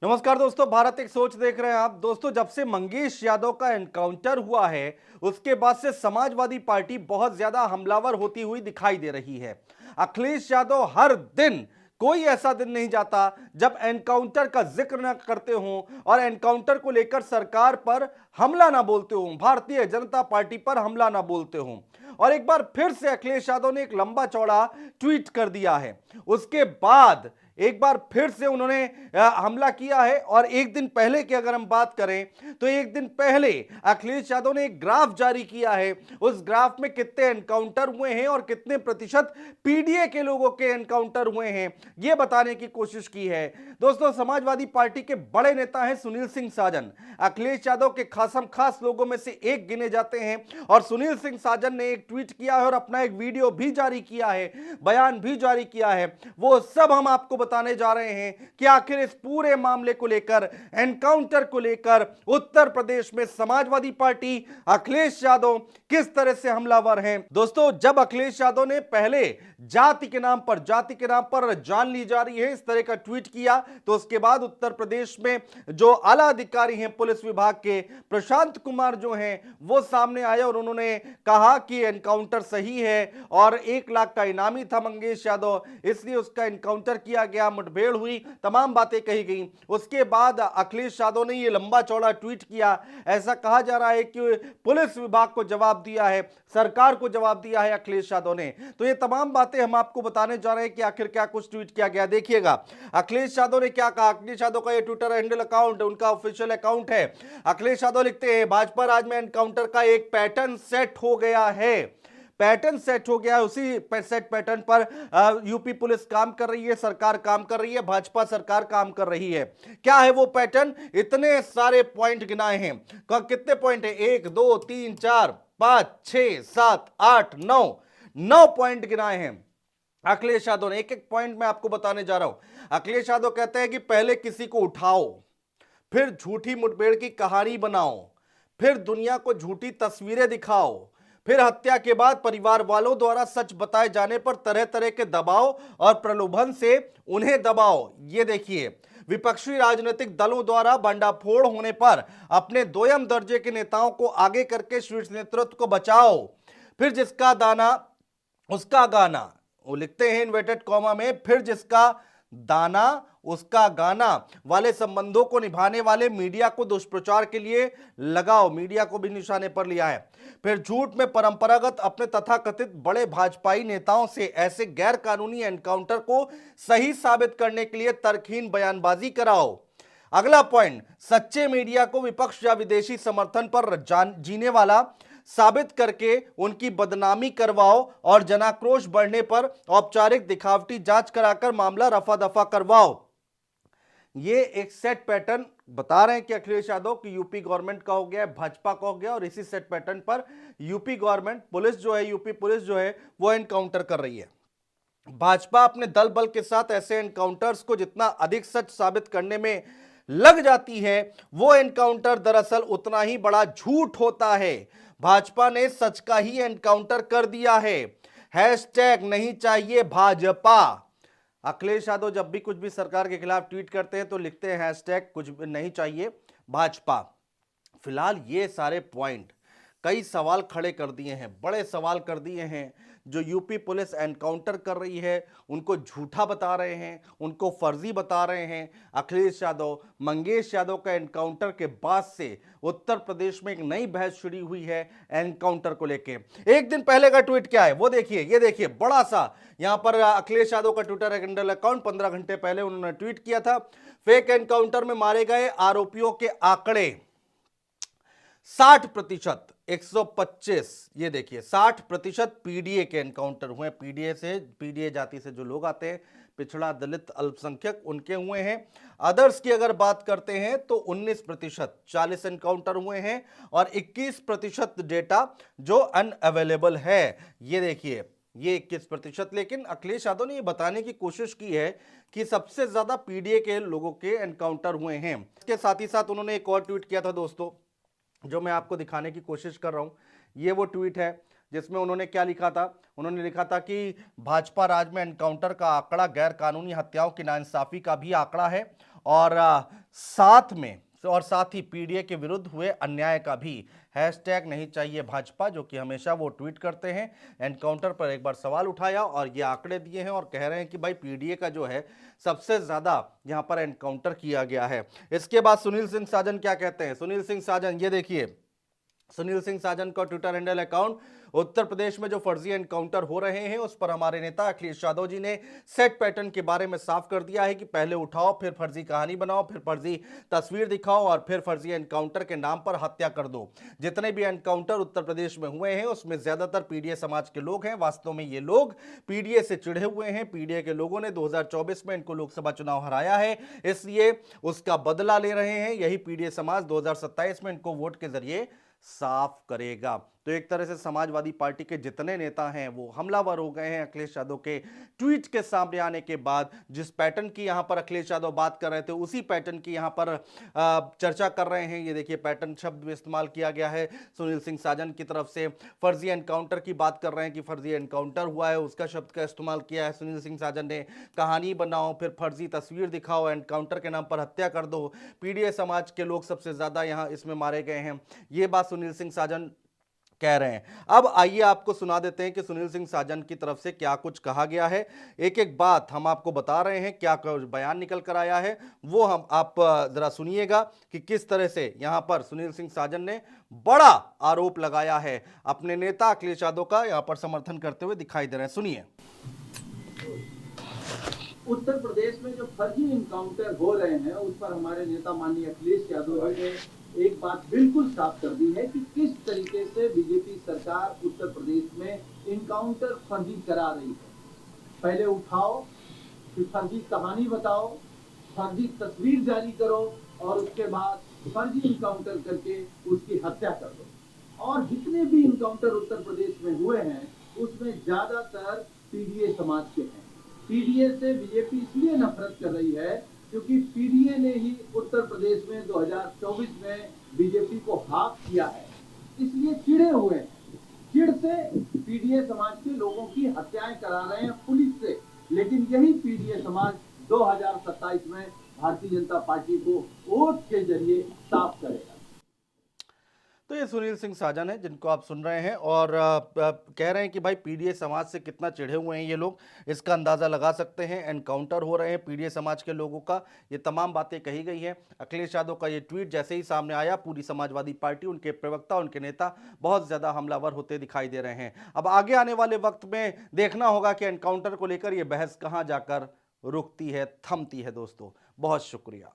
नमस्कार दोस्तों, भारत एक सोच देख रहे हैं आप। दोस्तों, जब से मंगेश यादव का एनकाउंटर हुआ है उसके बाद से समाजवादी पार्टी बहुत ज्यादा हमलावर होती हुई दिखाई दे रही है। अखिलेश यादव हर दिन, कोई ऐसा दिन नहीं जाता जब एनकाउंटर का जिक्र ना करते हों और एनकाउंटर को लेकर सरकार पर हमला ना बोलते हों, भारतीय जनता पार्टी पर हमला ना बोलते हों। और एक बार फिर से अखिलेश यादव ने एक लंबा चौड़ा ट्वीट कर दिया है। उसके बाद एक बार फिर से उन्होंने हमला किया है। और एक दिन पहले की अगर हम बात करें तो एक दिन पहले अखिलेश यादव ने एक ग्राफ जारी किया है। उस ग्राफ में कितने एनकाउंटर हुए हैं और कितने प्रतिशत पीडीए के लोगों के एनकाउंटर हुए हैं, यह बताने की कोशिश की है। दोस्तों, समाजवादी पार्टी के बड़े नेता हैं सुनील सिंह साजन, अखिलेश यादव के खासम खास लोगों में से एक गिने जाते हैं। और सुनील सिंह साजन ने एक ट्वीट किया है और अपना एक वीडियो भी जारी किया है, बयान भी जारी किया है। वो सब हम आपको बताने जा रहे हैं कि आखिर इस पूरे मामले को लेकर, एनकाउंटर को लेकर उत्तर प्रदेश में समाजवादी पार्टी, अखिलेश यादव किस तरह से हमलावर हैं। दोस्तों, जब अखिलेश यादव ने पहले जाति के नाम पर जान ली जा रही है इस तरह का ट्वीट किया, तो उसके बाद उत्तर प्रदेश में जो आला अधिकारी हैं पुलिस विभाग के, प्रशांत कुमार जो हैं, वो सामने आए और उन्होंने कहा कि एनकाउंटर सही है और 1 लाख का इनामी था मंगेश यादव, इसलिए उसका एनकाउंटर किया गया, मुठभेड़ हुई, तमाम बातें कही गई। उसके बाद अखिलेश यादव ने यह लंबा चौड़ा ट्वीट किया। ऐसा कहा जा रहा है कि पुलिस विभाग को जवाब दिया है, सरकार को जवाब दिया है अखिलेश यादव ने। तो ये तमाम बातें हम आपको बताने जा रहे हैं कि आखिर क्या कुछ ट्वीट किया गया। देखिएगा अखिलेश यादव ने क्या कहा। अखिलेश यादव का ये ट्विटर हैंडल अकाउंट, उनका ऑफिशियल अकाउंट है। अखिलेश यादव लिखते हैं, भाजपा राज में एनकाउंटर का एक पैटर्न सेट हो गया है। पैटर्न सेट हो गया है, उसी सेट पैटर्न पर यूपी पुलिस काम कर रही है, सरकार काम कर रही है, भाजपा सरकार काम कर रही है। क्या है वो पैटर्न? इतने सारे पॉइंट गिनाए हैं। कितने पॉइंट है? 1 2 3 4 5 6 7 8 9, 9 पॉइंट गिनाए हैं अखिलेश यादव ने। एक एक पॉइंट मैं आपको बताने जा रहा हूं। अखिलेश यादव कहते हैं कि पहले किसी को उठाओ, फिर झूठी मुठभेड़ की कहानी बनाओ, फिर दुनिया को झूठी तस्वीरें दिखाओ, फिर हत्या के बाद परिवार वालों द्वारा सच बताए जाने पर तरह तरह के दबाव और प्रलोभन से उन्हें दबाओ। ये देखिए, विपक्षी राजनीतिक दलों द्वारा भंडाफोड़ होने पर अपने दोयम दर्जे के नेताओं को आगे करके शीर्ष नेतृत्व को बचाओ। फिर जिसका दाना उसका गाना, वो लिखते हैं इन्वर्टेड कॉमा में, फिर जिसका दाना उसका गाना वाले संबंधों को निभाने वाले मीडिया को दुष्प्रचार के लिए लगाओ। मीडिया को भी निशाने पर लिया है। फिर झूठ में परंपरागत अपने तथाकथित बड़े भाजपाई नेताओं से ऐसे गैर कानूनी एनकाउंटर को सही साबित करने के लिए तर्कहीन बयानबाजी कराओ। अगला पॉइंट, सच्चे मीडिया को विपक्ष या विदेशी समर्थन पर जीने वाला साबित करके उनकी बदनामी करवाओ और जनाक्रोश बढ़ने पर औपचारिक दिखावटी जांच कराकर मामला रफा दफा करवाओ। ये एक सेट पैटर्न बता रहे हैं कि अखिलेश यादव की यूपी गवर्नमेंट का हो गया, भाजपा का हो गया, और इसी सेट पैटर्न पर यूपी गवर्नमेंट, पुलिस जो है, यूपी पुलिस जो है वो एनकाउंटर कर रही है। भाजपा अपने दल बल के साथ ऐसे एनकाउंटर्स को जितना अधिक सच साबित करने में लग जाती है, वो एनकाउंटर दरअसल उतना ही बड़ा झूठ होता है। भाजपा ने सच का ही एनकाउंटर कर दिया है। हैशटैग नहीं चाहिए भाजपा। अखिलेश यादव जब भी कुछ भी सरकार के खिलाफ ट्वीट करते हैं तो लिखते हैं हैशटैग कुछ नहीं चाहिए भाजपा। फिलहाल ये सारे पॉइंट कई सवाल खड़े कर दिए हैं, बड़े सवाल कर दिए हैं। जो यूपी पुलिस एनकाउंटर कर रही है उनको झूठा बता रहे हैं, उनको फर्जी बता रहे हैं। अखिलेश यादव, मंगेश यादव का एनकाउंटर के बाद से उत्तर प्रदेश में एक नई बहस शुरू हुई है एनकाउंटर को लेके। एक दिन पहले का ट्वीट क्या है वो देखिए, ये देखिए बड़ा सा यहां पर अखिलेश यादव का ट्विटर हैंडल अकाउंट 15 घंटे पहले उन्होंने ट्वीट किया था। फेक एनकाउंटर में मारे गए आरोपियों के आंकड़े 60%, 125, ये देखिए 60% पीडीए के एनकाउंटर हुए। पीडीए जाति से जो लोग आते हैं, पिछड़ा, दलित, अल्पसंख्यक, उनके हुए हैं। अदर्स की अगर बात करते हैं तो 19%, 40 एनकाउंटर हुए हैं और 21% डेटा जो अनअवेलेबल है। ये देखिए, ये 21%। लेकिन अखिलेश यादव ने ये बताने की कोशिश की है कि सबसे ज्यादा पीडीए के लोगों के एनकाउंटर हुए हैं। इसके साथ ही साथ उन्होंने एक और ट्वीट किया था दोस्तों, जो मैं आपको दिखाने की कोशिश कर रहा हूं। ये वो ट्वीट है जिसमें उन्होंने क्या लिखा था। उन्होंने लिखा था कि भाजपा राज में एनकाउंटर का आंकड़ा गैर कानूनी हत्याओं की नाइंसाफी का भी आंकड़ा है और साथ ही पीडीए के विरुद्ध हुए अन्याय का भी हैशटैग नहीं चाहिए भाजपा, जो कि हमेशा वो ट्वीट करते हैं, एनकाउंटर पर एक बार सवाल उठाया और ये आंकड़े दिए हैं और कह रहे हैं कि भाई पीडीए का जो है सबसे ज्यादा यहां पर एनकाउंटर किया गया है। इसके बाद सुनील सिंह साजन क्या कहते हैं? सुनील सिंह साजन, ये देखिए, सुनील सिंह साजन का Twitter handle account, Uttar Pradesh में जो फर्जी एनकाउंटर हो रहे हैं उस पर हमारे नेता अखिलेश यादव जी ने सेट पैटर्न के बारे में साफ कर दिया है कि पहले उठाओ, फिर फर्जी कहानी बनाओ, फिर फर्जी तस्वीर दिखाओ और फिर फर्जी एनकाउंटर के नाम पर हत्या कर दो। जितने भी एनकाउंटर उत्तर प्रदेश में हुए हैं उसमें ज्यादातर पीडीए समाज के लोग हैं। वास्तव में ये लोग पीडीए से चिढ़े हुए हैं। पीडीए के लोगों ने 2024 में इनको लोकसभा चुनाव हराया है, इसलिए उसका बदला ले रहे हैं। यही पीडीए समाज 2027 में इनको वोट के जरिए साफ करेगा। तो एक तरह से समाजवादी पार्टी के जितने नेता हैं वो हमलावर हो गए हैं अखिलेश यादव के ट्वीट के सामने आने के बाद। जिस पैटर्न की यहां पर अखिलेश यादव बात कर रहे थे उसी पैटर्न की यहां पर चर्चा कर रहे हैं। ये देखिए, पैटर्न शब्द भी इस्तेमाल किया गया है सुनील सिंह साजन की तरफ से। फर्जी एनकाउंटर की बात कर रहे हैं कि फर्जी एनकाउंटर हुआ है, उसका शब्द का इस्तेमाल किया है सुनील सिंह साजन ने। कहानी बनाओ, फिर फर्जी तस्वीर दिखाओ, एनकाउंटर के नाम पर हत्या कर दो। पीडीए समाज के लोग सबसे ज्यादा यहां इसमें मारे गए हैं, ये बात सुनील सिंह साजन कह रहे हैं। अब आइए आपको सुना देते हैं कि सुनील सिंह साजन की तरफ से क्या कुछ कहा गया है। एक एक बात हम आपको बता रहे हैं, क्या बयान निकल कर आया है वो हम आप जरा सुनिएगा कि किस तरह से यहां पर सुनील सिंह साजन ने बड़ा आरोप लगाया है अपने नेता अखिलेश यादव का, यहां पर समर्थन करते हुए दिखाई दे रहे हैं। सुनिए। उत्तर प्रदेश में जो फर्जी इनकाउंटर हो रहे हैं उस पर हमारे नेता माननीय अखिलेश यादव जी ने एक बात बिल्कुल साफ कर दी है कि किस तरीके से बीजेपी सरकार उत्तर प्रदेश में इनकाउंटर फर्जी करा रही है। पहले उठाओ, फिर फर्जी कहानी बताओ, फर्जी तस्वीर जारी करो और उसके बाद फर्जी इनकाउंटर करके उसकी हत्या कर दो। और जितने भी इनकाउंटर उत्तर प्रदेश में हुए हैं उसमें ज्यादातर पीडीए समाज के हैं। पीडीए से बीजेपी इसलिए नफरत कर रही है क्योंकि पीडीए ने ही उत्तर प्रदेश में 2024 में बीजेपी को हाफ किया है, इसलिए चिढ़े हुए हैं। चिढ़ से पीडीए समाज के लोगों की हत्याएं करा रहे हैं पुलिस से, लेकिन यही पीडीए समाज 2027 में भारतीय जनता पार्टी को वोट के जरिए साफ करेगा। तो ये सुनील सिंह साजन है जिनको आप सुन रहे हैं और कह रहे हैं कि भाई पीडीए समाज से कितना चिढ़े हुए हैं ये लोग, इसका अंदाजा लगा सकते हैं। एनकाउंटर हो रहे हैं पीडीए समाज के लोगों का, ये तमाम बातें कही गई हैं। अखिलेश यादव का ये ट्वीट जैसे ही सामने आया, पूरी समाजवादी पार्टी, उनके प्रवक्ता, उनके नेता बहुत ज्यादा हमलावर होते दिखाई दे रहे हैं। अब आगे आने वाले वक्त में देखना होगा कि एनकाउंटर को लेकर ये बहस कहां जाकर रुकती है, थमती है। दोस्तों, बहुत शुक्रिया।